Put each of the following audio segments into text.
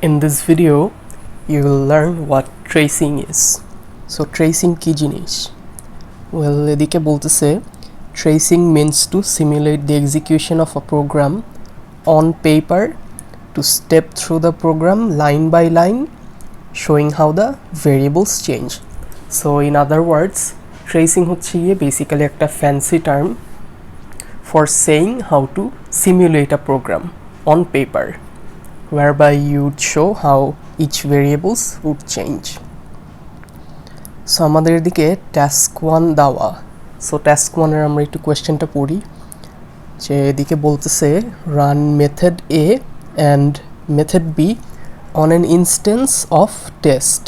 In this video, you will learn what tracing is. So tracing কি জিনিস? Well, এদিকে বলতেছে tracing means to simulate the execution of a program on paper to step through the program line by line, showing how the variables change. So in other words, tracing হচ্ছে basically একটা fancy term for saying how to simulate a program on paper, whereby you'd show how each variables would change. So আমাদের দিকে task 1 দেওয়া. So task 1 এর আমরা একটু কোশ্চেনটা পড়ি যে এদিকে বলতেছে run method A and method B on an instance of test.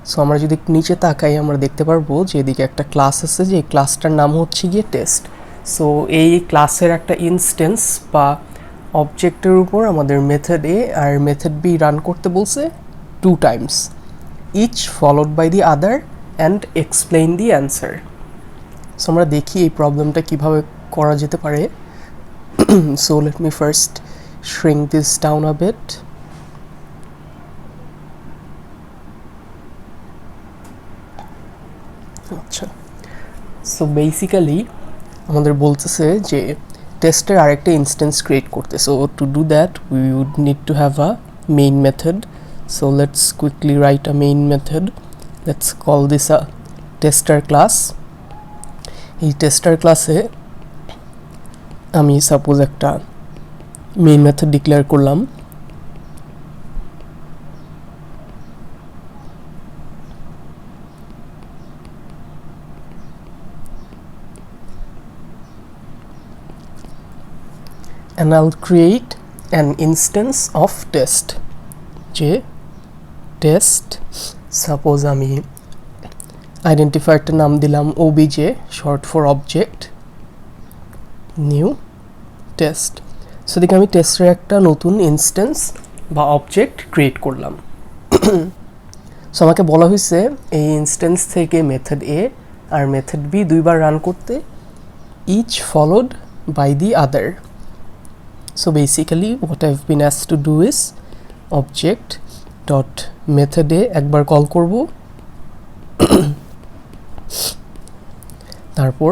So আমরা যদি নিচে তাকাই আমরা দেখতে পারবো যে এদিকে একটা ক্লাস আছে যে ক্লাসটার নাম হচ্ছে গিয়ে টেস্ট. সো এই ক্লাসের একটা ইনস্ট্যান্স বা অবজেক্টের উপর আমাদের মেথড এ আর মেথড বি রান করতে বলছে 2 times, each followed by the other and explain the answer. So আমরা দেখি এই প্রবলেমটা কিভাবে করা যেতে পারে. So let me first shrink this down a bit. আচ্ছা, সো বেসিক্যালি আমাদের বলতেছে যে টেস্টের আরেকটা ইনস্ট্যান্স ক্রিয়েট করতে. So to do that we would need to have a main method. So let's quickly write a main method. Let's call this a tester class. এই tester ক্লাসে আমি সাপোজ একটা মেইন মেথড ডিক্লেয়ার করলাম. And I'll create an instance of test. যে test, suppose আমি identifier নাম দিলাম obj, short for object, new test. So দেখি আমি টেস্টের একটা নতুন ইনস্ট্যান্স বা অবজেক্ট ক্রিয়েট করলাম. সো আমাকে বলা হয়েছে এই ইনস্ট্যান্স থেকে মেথড এ আর মেথড বি দুইবার রান করতে, each followed by the other. So basically what I've been asked to do is object dot method a একবার কল করব, তারপর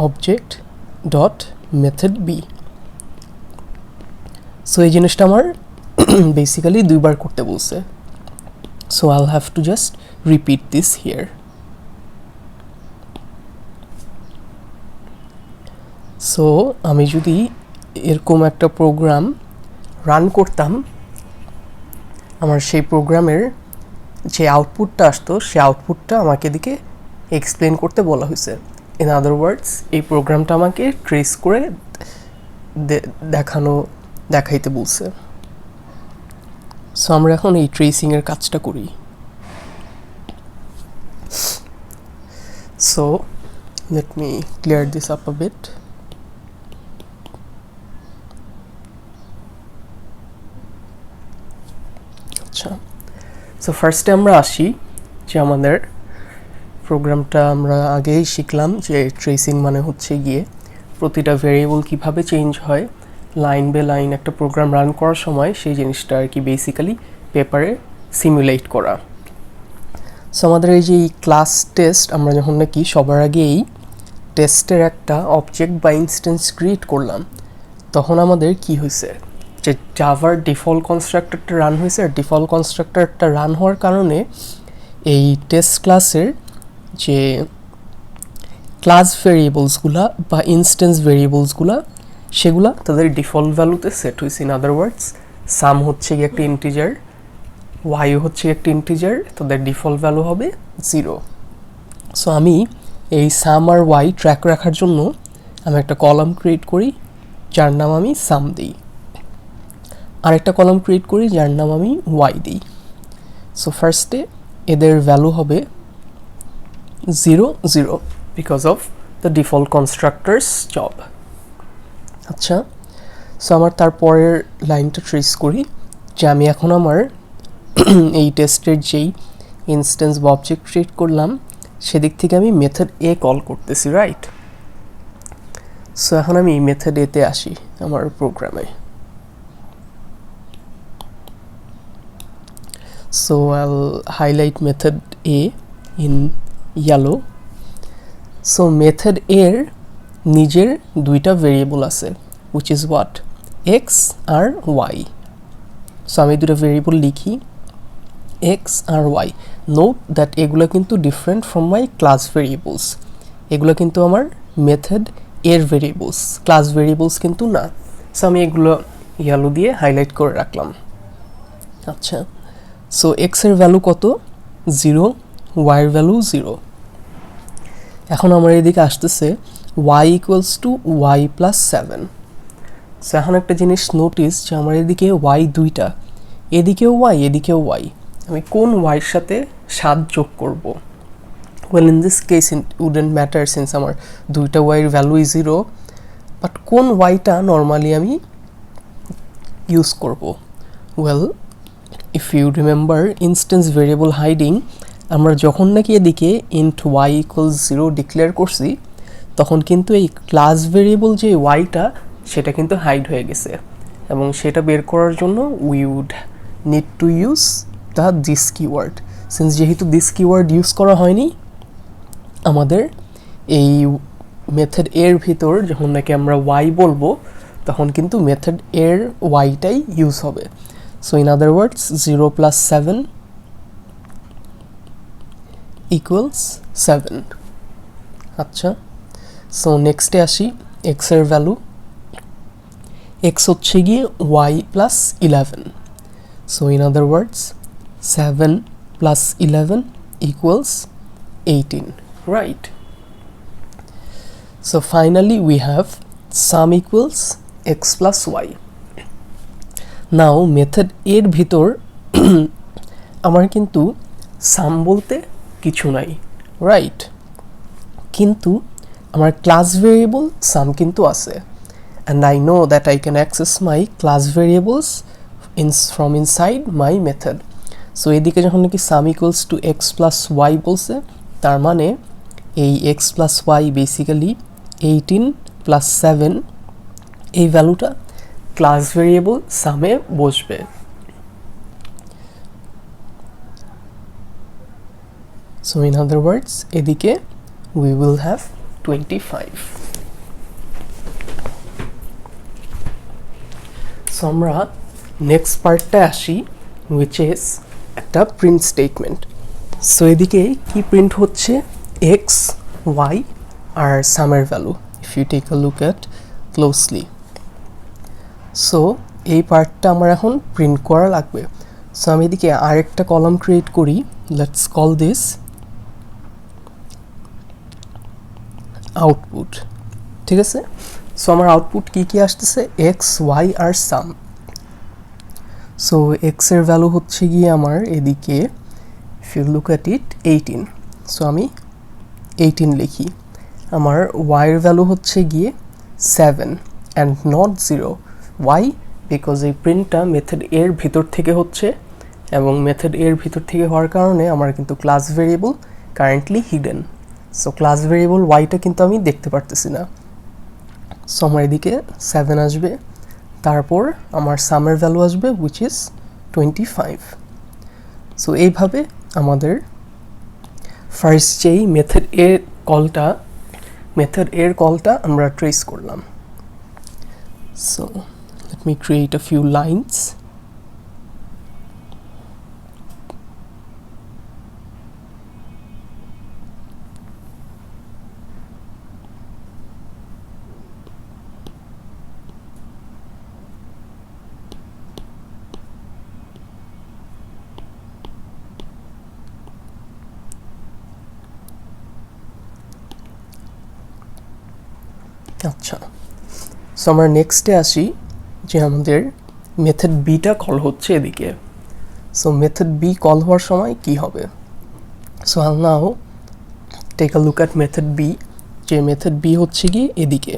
object dot method b. So এই জিনিসটা আমার basically দুইবার করতে বলছে. So I'll have to just repeat this here. So আমি যদি এরকম একটা প্রোগ্রাম রান করতাম, আমার সেই প্রোগ্রামের যে আউটপুটটা আসতো সেই আউটপুটটা আমাকে এদিকে এক্সপ্লেন করতে বলা হয়েছে. ইন আদার ওয়ার্ডস এই প্রোগ্রামটা আমাকে ট্রেস করে দেখাইতে বলছে. সো আমরা এখন এই ট্রেসিংয়ের কাজটা করি. So let me clear this up a bit. So ফার্স্টে আমরা আসি যে আমাদের প্রোগ্রামটা আমরা আগেই শিখলাম যে ট্রেসিং মানে হচ্ছে গিয়ে প্রতিটা ভেরিয়েবল কিভাবে চেঞ্জ হয় লাইন বাই লাইন একটা প্রোগ্রাম রান করার সময় সেই জিনিসটা আর কি বেসিক্যালি পেপারে সিমুলেট করা. সো আমাদের এই যে ক্লাস টেস্ট আমরা যখন নাকি সবার আগে এই টেস্টের একটা অবজেক্ট বা ইনস্ট্যান্স ক্রিয়েট করলাম, তখন আমাদের কি হয়েছে যে জাভার ডিফল্ট কনস্ট্রাক্টরটা রান হয়েছে. আর ডিফল্ট কনস্ট্রাক্টরটা রান হওয়ার কারণে এই টেস্ট ক্লাসের যে ক্লাস ভেরিয়েবলসগুলা বা ইনস্ট্যান্স ভেরিয়েবলসগুলা সেগুলা তাদের ডিফল্ট ভ্যালুতে সেট হয়েছে. ইন আদার ওয়ার্ডস সাম হচ্ছে গিয়ে একটা ইন্টিজার, ওয়াই হচ্ছে একটা ইন্টিজার, তাদের ডিফল্ট ভ্যালু হবে 0. সো আমি এই সাম আর ওয়াই ট্র্যাক রাখার জন্য আমি একটা কলাম ক্রিয়েট করি যার নাম আমি সাম দিই, আরেকটা কলাম ক্রিয়েট করি যার নাম আমি ওয়াই দিই. সো ফার্স্টে এদের ভ্যালু হবে 0 0 because of the default constructors job. আচ্ছা, সো আমার তারপরের লাইনটা ট্রেস করি যে আমি এখন আমার এই টেস্টের যেই ইনস্ট্যান্স বা অবজেক্ট ক্রিয়েট করলাম সেদিক থেকে আমি মেথড এ কল করতেছি, রাইট? সো এখন আমি মেথড এতে আসি আমার প্রোগ্রামে. So I'll highlight method A in yellow. So method A এর নিজের দুইটা ভেরিয়েবল আছে, which is what, x আর y. So আমি দুটো ভেরিয়েবল লিখি, x আর y. নোট দ্যাট এগুলো কিন্তু different from my class variables, এগুলো কিন্তু আমার মেথড এর ভেরিয়েবলস, ক্লাস ভেরিয়েবলস কিন্তু না। সো আমি এগুলো ইয়েলো দিয়ে হাইলাইট করে রাখলাম। আচ্ছা, সো এক্স এর ভ্যালু কত, 0, y এর ভ্যালু 0। এখন আমার এদিকে আসতেছে y equals to y plus 7। So এখন একটা জিনিস নোটিস যে আমার এদিকে y দুইটা, এদিকেও y এদিকেও y, আমি কোন y এর সাথে 7 যোগ করব? Well in this case it wouldn't matter since আমার দুইটা y এর ভ্যালু 0, বাট কোন yটা নর্মালি আমি ইউজ করব? Well if you remember instance variable hiding, আমরা যখন নাকি এদিকে ইন্ট y ইকুয়ালস 0 ডিক্লেয়ার করছি, তখন কিন্তু এই ক্লাস ভেরিয়েবল যে yটা সেটা কিন্তু হাইড হয়ে গেছে, এবং সেটা বের করার জন্য we would need to use the this keyword. Since যেহেতু দিস কিওয়ার্ড ইউজ করা হয়নি, আমাদের এই মেথড এর ভিতর যখন নাকি আমরা y বলবো, তখন কিন্তু মেথড এর yটাই ইউজ হবে। So in other words 0 plus 7 equals 7। আচ্ছা, সো নেক্সটে আসি, এক্স এর ভ্যালু, এক্স হচ্ছে গিয়ে y plus 11। So in other words 7 plus 11 equals 18, right? So finally we have sum equals x plus y. Now method এর ভিতর আমার কিন্তু সাম বলতে কিছু নাই, রাইট? কিন্তু আমার ক্লাস ভেরিয়েবল সাম কিন্তু আছে, and I know that I can access my class variables from inside my method. So এদিকে যখন নাকি sum equals to x plus y বলছে, তার মানে এই x plus y basically 18 plus 7, এই ভ্যালুটা ক্লাস ভেরিয়েবল সামে বসবে। সো ইন আদার ওয়ার্ডস এদিকে we will have 25. সো আমরা নেক্সট পার্টটা আসি, which is একটা প্রিন্ট স্টেটমেন্ট। সো এদিকে কি প্রিন্ট হচ্ছে, এক্স, ওয়াই আর সামের value, if you take a look at closely. So এই পার্টটা আমার এখন প্রিন্ট করা লাগবে। সো আমি এদিকে আরেকটা কলাম ক্রিয়েট করি, লেটস কল দিস আউটপুট, ঠিক আছে? সো আমার আউটপুট কি কি আসতেছে, এক্স, ওয়াই আর সাম। সো এক্স এর ভ্যালু হচ্ছে গিয়ে আমার এদিকে, if you look at it, 18। So আমি 18 লিখি। আমার ওয়াই এর ভ্যালু হচ্ছে গিয়ে 7 অ্যান্ড নট 0। ওয়াই? বিকজ এই প্রিন্টটা মেথড এর ভিতর থেকে হচ্ছে, এবং মেথড এর ভিতর থেকে হওয়ার কারণে আমার কিন্তু class variable currently hidden. So class variable ওয়াইটা কিন্তু আমি দেখতে পারতেছি না। সো আমার এদিকে 7 আসবে, তারপর আমার সামের ভ্যালু আসবে which is 25। সো এইভাবে আমাদের ফার্স্ট যেই মেথড এর কলটা আমরা ট্রেস করলাম। So let me create a few lines. আচ্ছা, সো আমরা নেক্সটে আসি যে আমাদের মেথড বিটা কল হচ্ছে এদিকে। সো মেথড বি কল হওয়ার সময় কি হবে? So I'll now take a look at method B, যে মেথড বি হচ্ছে কি এদিকে।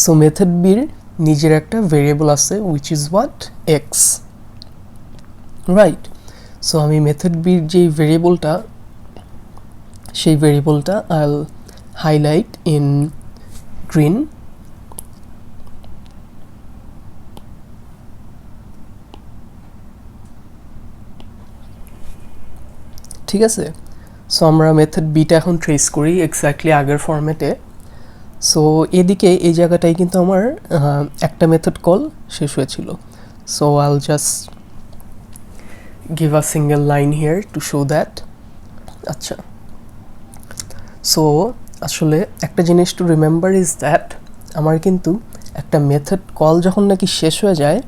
সো মেথড বির নিজের একটা ভেরিয়েবল আছে which is what, x, right? So আমি মেথড বির যে ভেরিয়েবলটা, সেই ভেরিয়েবলটা আইল হাইলাইট ইন green, ঠিক আছে। সো আমরা মেথড বিটা এখন ট্রেস করি এক্স্যাক্টলি আগের ফরম্যাটে। সো এদিকে এই জায়গাটায় কিন্তু আমার একটা মেথড কল শেষ হয়েছিল। So I'll just give a single line here to show that. আচ্ছা, সো আসলে একটা জিনিস টু রিমেম্বার ইজ দ্যাট আমার কিন্তু একটা মেথড কল যখন নাকি শেষ হয়ে যায়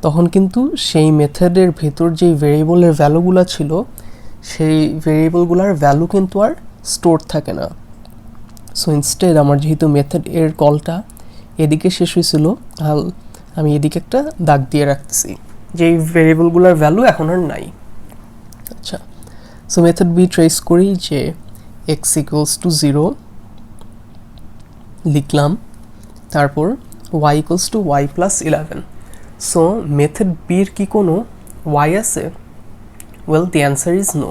তখন কিন্তু সেই মেথডের ভেতর যেই ভেরিয়েবলের ভ্যালুগুলো ছিল সেই ভেরিয়েবলগুলোর ভ্যালু কিন্তু আর স্টোর থাকে না। সো ইনস্টেড আমার যেহেতু মেথড এর কলটা এদিকে শেষ হয়েছিল, আমি এদিকে একটা দাগ দিয়ে রাখতেছি যেই ভেরিয়েবলগুলোর ভ্যালু এখন আর নাই। আচ্ছা, সো মেথড বি ট্রেস করি যে x ইকুয়ালস টু 0 লিখলাম, তারপর y equals to y plus 11। So method বির কি কোনো y আছে? Well the answer is no.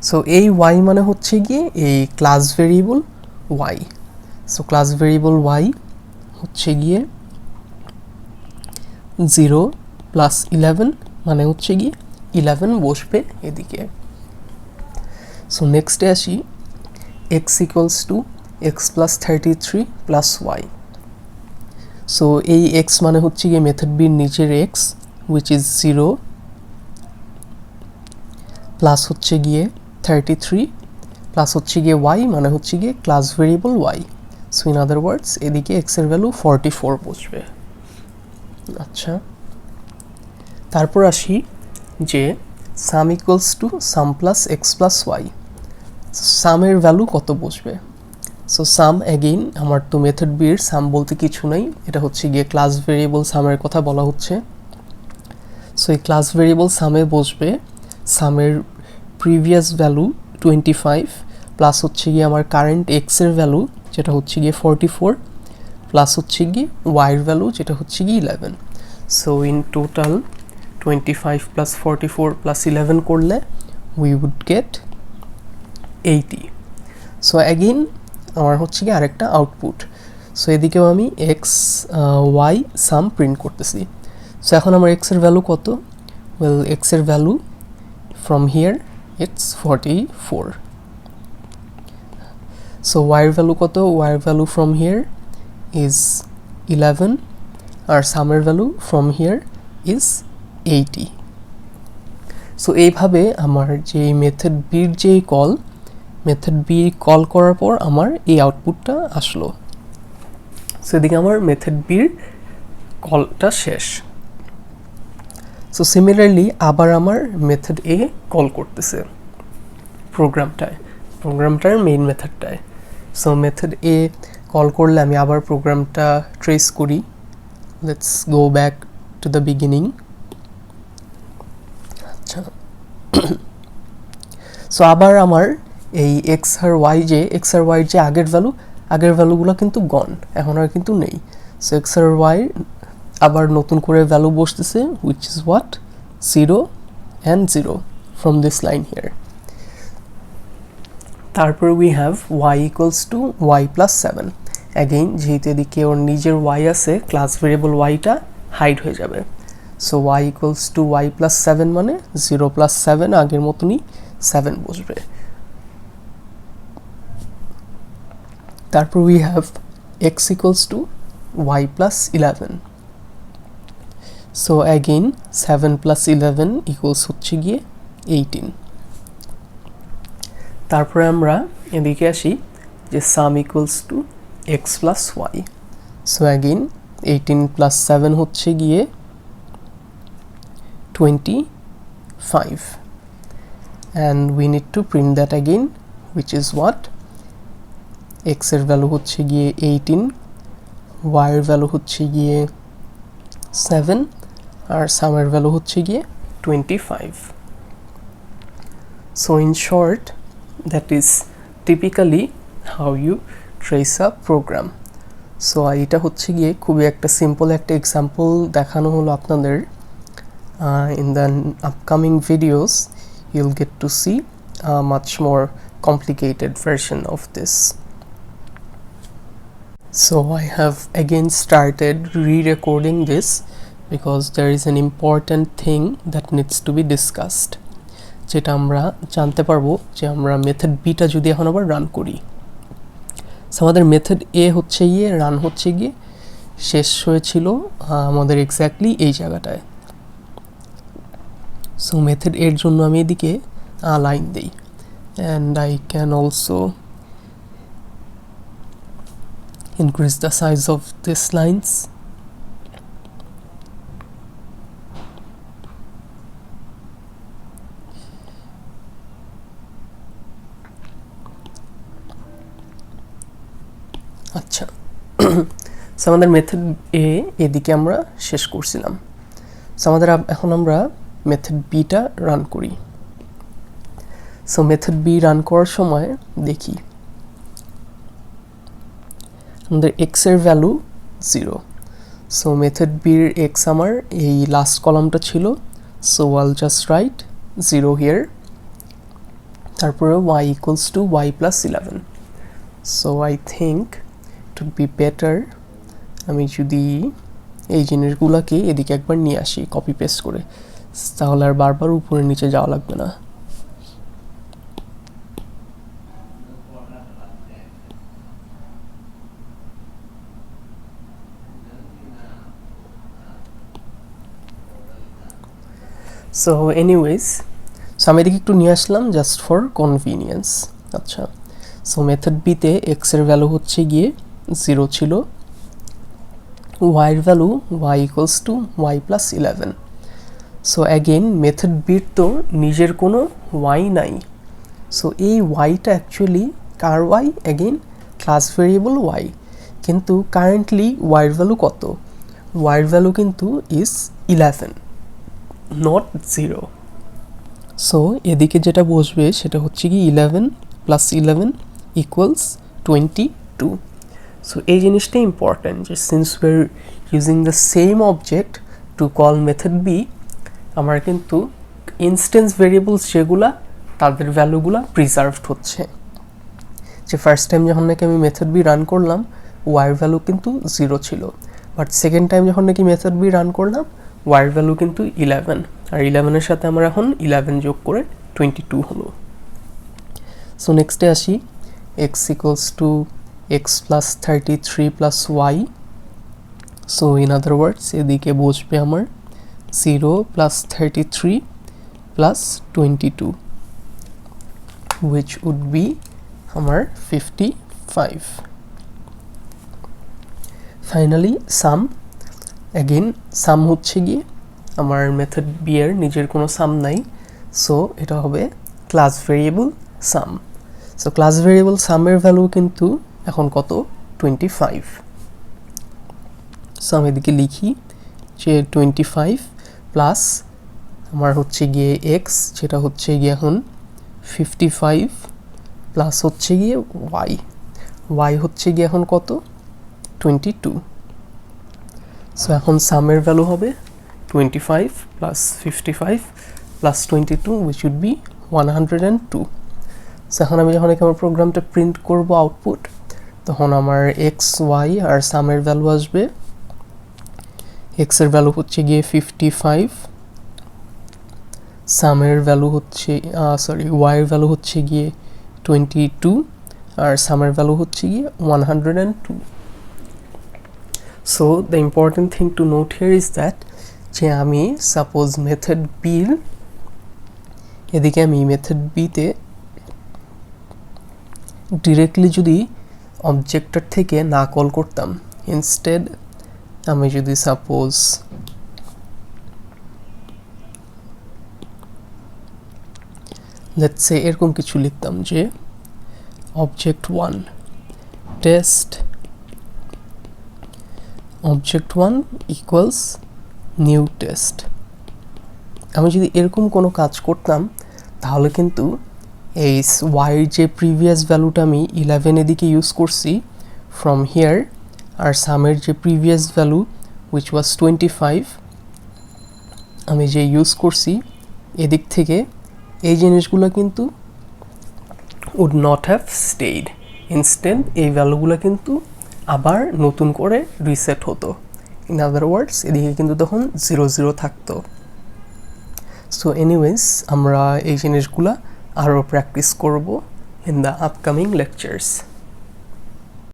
So এই y মানে হচ্ছে গিয়ে এই class variable y। So class variable y হচ্ছে গিয়ে 0 প্লাস 11 মানে হচ্ছে গিয়ে 11 বসবে এদিকে। সো নেক্সটে আসি x equals to x plus 33 plus y। So এই x মানে হচ্ছে গিয়ে মেথড বির নিচের x which is 0 প্লাস হচ্ছে গিয়ে 33 প্লাস হচ্ছে গিয়ে y মানে হচ্ছে গিয়ে class variable y। So in other words এদিকে x এর ভ্যালু 44 বসবে। আচ্ছা, তারপর আসি যে sum equals to sum plus x plus y. সামের ভ্যালু কত বসবে? সো সাম অ্যাগেইন আমার তো মেথড বির সাম বলতে কিছু নাই, এটা হচ্ছে গিয়ে ক্লাস ভেরিয়েবল সামের কথা বলা হচ্ছে। সো এই ক্লাস ভেরিয়েবল সামে বসবে সামের প্রিভিয়াস ভ্যালু 25 প্লাস হচ্ছে গিয়ে আমার কারেন্ট এক্স এর ভ্যালু যেটা হচ্ছে গিয়ে 44 প্লাস হচ্ছে গিয়ে ওয়াইয়ের ভ্যালু যেটা হচ্ছে গিয়ে 11। So in total 25 plus 44 plus 11 করলে we would get 80। So again আমার হচ্ছে গিয়ে আরেকটা আউটপুট। সো এদিকেও আমি এক্স ওয়াই সাম প্রিন্ট করতেছি। সো এখন আমার এক্স এর ভ্যালু কত? ওয়েল এক্স এর value from here it's 44। So ওয়াইয়ের ভ্যালু কত? ওয়াইয়ের ভ্যালু ফ্রম হিয়ার ইজ 11 আর সামের value from here is 80। So এইভাবে আমার যে মেথড বির যেই কল, মেথড বি কল করার পর আমার এই আউটপুটটা আসলো। সো এদিকে আমার মেথড বির কলটা শেষ। সো সিমিলারলি আবার আমার মেথড এ কল করতেছে প্রোগ্রামটার মেইন মেথডটায়। সো মেথড এ কল করলে আমি আবার প্রোগ্রামটা ট্রেস করি। Let's go back to the beginning. আচ্ছা, সো আবার আমার এই এক্স আর ওয়াই যে আগের ভ্যালুগুলো কিন্তু গন, এখন আর কিন্তু নেই। সো এক্স আর ওয়াই আবার নতুন করে value বসতেছে which is what 0 and 0 from this line here. তারপর we have y equals to y plus 7. Again যেহেতু এদিকে ওর নিজের y আছে, ক্লাস ভেরিয়েবল yটা হাইড হয়ে যাবে। So y equals to y plus 7 মানে 0 plus 7 আগের মতনই 7 বসবে। তারপর we have x equals to y plus 11. So again 7 plus 11 equals হচ্ছে গিয়ে 18. তারপরে আমরা এদিকে আসি যে sum equals to x plus y. So again 18 plus 7 হচ্ছে গিয়ে 25 and we need to print that again, which is what x এর ভ্যালু হচ্ছে গিয়ে 18, y এর ভ্যালু হচ্ছে গিয়ে 7 আর sum এর ভ্যালু হচ্ছে গিয়ে 25. So in short, that is typically how you trace a program. So এটা হচ্ছে গিয়ে খুবই একটা সিম্পল একটা এক্সাম্পল দেখানো হলো আপনাদের। In the upcoming videos you'll get to see a much more complicated version of this. So I have again started re-recording this because there is an important thing that needs to be discussed. যেটা আমরা জানতে পারবো যে আমরা method beta যদি এখন আবার run করি। সো আমাদের মেথড এ হচ্ছে গিয়ে রান হচ্ছে গিয়ে শেষ হয়েছিল আমাদের এক্স্যাক্টলি এই জায়গাটায়। সো মেথড এর জন্য আমি এদিকে লাইন দেই, and I can also increase the size of these lines. আচ্ছা, সো আমাদের মেথড এ এদিকে আমরা শেষ করছিলাম। সো আমাদের এখন আমরা মেথড বিটা রান করি। সো মেথড বি রান করার সময় দেখি আমাদের এক্স এর ভ্যালু 0। সো মেথড বির এক্স আমার এই লাস্ট কলামটা ছিল, so I'll just write 0 here. তারপরে y equals to y plus 11। So I think it would be better আমি যদি এই জিনিসগুলোকে এদিকে একবার নিয়ে আসি কপি পেস্ট করে, তাহলে আর বারবার উপরে নিচে যাওয়া লাগবে না। সো এনিওয়েজ, সো আমি এদিকে একটু নিয়ে আসলাম জাস্ট ফর কনভিনিয়েন্স। আচ্ছা, সো মেথড বিতে এক্স এর ভ্যালু হচ্ছে গিয়ে 0 ছিল, y এর value y equals to y plus 11। So again method বির তো নিজের কোনো y নাই। সো এই yটা অ্যাকচুয়ালি কার y? Again class variable y, কিন্তু কারেন্টলি y এর ভ্যালু কত? y এর ভ্যালু কিন্তু ইজ 11, নট 0। সো এদিকে যেটা বসবে সেটা হচ্ছে কি 11 প্লাস 11 ইকুয়ালস 22। সো এই জিনিসটা ইম্পর্ট্যান্ট যে since we are using the same object to call method B, আমার কিন্তু ইনস্ট্যান্স ভেরিয়েবলস যেগুলা তাদের ভ্যালুগুলা প্রিজার্ভড হচ্ছে। যে ফার্স্ট টাইম যখন নাকি আমি মেথড বি রান করলাম ওয়াইয়ের ভ্যালু কিন্তু 0 ছিল, বাট সেকেন্ড টাইম যখন নাকি মেথড বি রান করলাম ওয়াইয়ের ভ্যালু কিন্তু 11, আর 11-এর সাথে আমার এখন 11 যোগ করে 22 হলো। সো নেক্সটে আসি, x equals to x plus 33 plus y. So in other words এদিকে বসবে আমার 0 plus 33 plus 22, which would be আমার 55. ফাইনালি সাম, অ্যাগেন সাম হচ্ছে গিয়ে আমার মেথড বি এর নিজের কোনো সাম নাই, সো এটা হবে ক্লাস ভেরিয়েবল সাম। সো ক্লাস ভেরিয়েবল সামের ভ্যালু কিন্তু এখন কত? 25। সো আমি এদিকে লিখি যে 25 প্লাস আমার হচ্ছে গিয়ে এক্স, যেটা হচ্ছে গিয়ে এখন 55 প্লাস হচ্ছে গিয়ে ওয়াই, ওয়াই হচ্ছে গিয়ে এখন কত? 22। সো এখন সামের ভ্যালু হবে 25 plus 55 plus 22, which would be 102. So এখন আমি যখন আমার প্রোগ্রামটা প্রিন্ট করব আউটপুট, তখন আমার এক্স ওয়াই আর সামের ভ্যালু আসবে। এক্সের ভ্যালু হচ্ছে গিয়ে 55, সামের ভ্যালু হচ্ছে ওয়াইয়ের ভ্যালু হচ্ছে গিয়ে 22, আর সামের ভ্যালু হচ্ছে গিয়ে 102. So the important thing to note here is that যে আমি সাপোজ মেথড বির এদিকে আমি মেথড বিতে ডিরেক্টলি যদি অবজেক্টটার থেকে না কল করতাম, ইনস্টেড আমি যদি সাপোজ লেটস সে এরকম কিছু লিখতাম যে object 1 test object 1 equals new test, আমি যদি এরকম কোনো কাজ করতাম তাহলে কিন্তু এই ওয়াইয়ের যে প্রিভিয়াস ভ্যালুটা আমি 11 এদিকে ইউজ করছি ফ্রম হিয়ার, আর সামের যে প্রিভিয়াস ভ্যালু উইচ ওয়াজ 25 আমি যে ইউজ করছি এদিক থেকে, এই জিনিসগুলো কিন্তু would not have stayed, instead এই ভ্যালুগুলো কিন্তু আবার নতুন করে রিসেট হতো। ইন আদার ওয়ার্ডস এদিকে কিন্তু তখন 0 0 থাকতো। সো এনিওয়েজ আমরা এই জিনিসগুলা আরও প্র্যাকটিস করব ইন দ্য আপকামিং লেকচার্স।